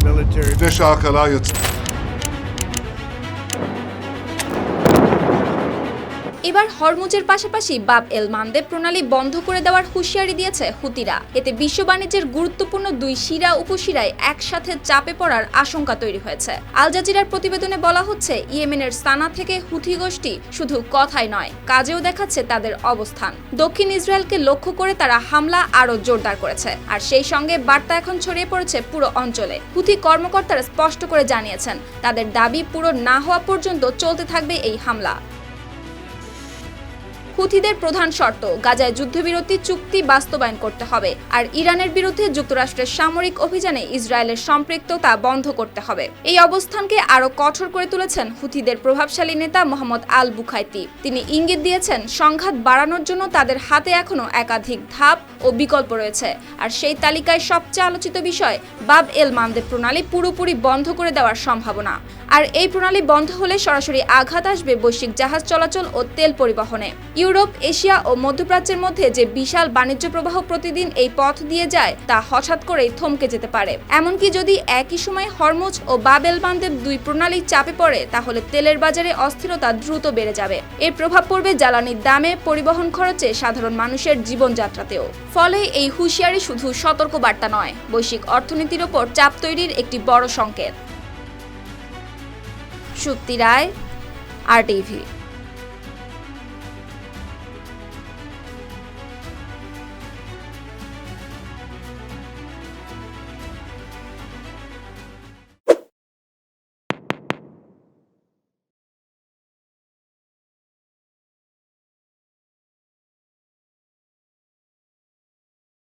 military. এবার হরমুজের পাশাপাশি বাব এল মানদেব প্রণালী বন্ধ করে দেওয়ার হুঁশিয়ারি দিয়েছে হুতিরা। এতে বিশ্ব বাণিজ্যের গুরুত্বপূর্ণ দুই শিরা উপশিরায় একসাথে চাপে পড়ার আশঙ্কা তৈরি হয়েছে। আল জাজিরার প্রতিবেদনে বলা হচ্ছে, ইয়েমেনের সানা থেকে হুথি গোষ্ঠী শুধু কথাই নয়, কাজেও দেখাচ্ছে তাদের অবস্থান। দক্ষিণ ইসরায়েলকে লক্ষ্য করে তারা হামলা আরও জোরদার করেছে, আর সেই সঙ্গে বার্তা এখন ছড়িয়ে পড়েছে পুরো অঞ্চলে। হুথি কর্মকর্তারা স্পষ্ট করে জানিয়েছেন, তাদের দাবি পুরো না হওয়া পর্যন্ত চলতে থাকবে এই হামলা। হুথিদের প্রধান শর্ত, গাজায় যুদ্ধবিরতি চুক্তি বাস্তবায়ন করতে হবে, আর ইরানের বিরুদ্ধে যুক্তরাষ্ট্রের সামরিক অভিযানে ইসরায়েলের সম্পৃক্ততা বন্ধ করতে হবে। এই অবস্থানকে আরও কঠোর করে তুলেছেন হুথিদের প্রভাবশালী নেতা মোহাম্মদ আল বুখাইতি। তিনি ইঙ্গিত দিয়েছেন, সংঘাত বাড়ানোর জন্য তাদের হাতে এখনও একাধিক ধাপ ও বিকল্প রয়েছে, আর সেই তালিকায় সবচেয়ে আলোচিত বিষয় বাব এল মানদেব প্রণালী পুরোপুরি বন্ধ করে দেওয়ার সম্ভাবনা। আর এই প্রণালী বন্ধ হলে সরাসরি আঘাত আসবে বৈশ্বিক জাহাজ চলাচল ও তেল পরিবহনে। ইউরোপ, এশিয়া ও মধ্যপ্রাচ্যের মধ্যে যে বিশাল বাণিজ্য প্রবাহ প্রতিদিন এই পথ দিয়ে যায়, তা হঠাৎ করেই থমকে যেতে পারে। এমনকি যদি একই সময় হরমুজ ও বাব এল মানদেব দুই প্রণালী চাপে পড়ে, তাহলে তেলের বাজারে অস্থিরতা দ্রুত বেড়ে যাবে। এর প্রভাব পড়বে জ্বালানির দামে, পরিবহন খরচে, সাধারণ মানুষের জীবনযাত্রাতেও। ফলে এই হুঁশিয়ারি শুধু সতর্কবার্তা নয়, বৈশ্বিক অর্থনীতির ওপর চাপ তৈরির একটি বড় সংকেত। সুপ্তি রায়, RTV।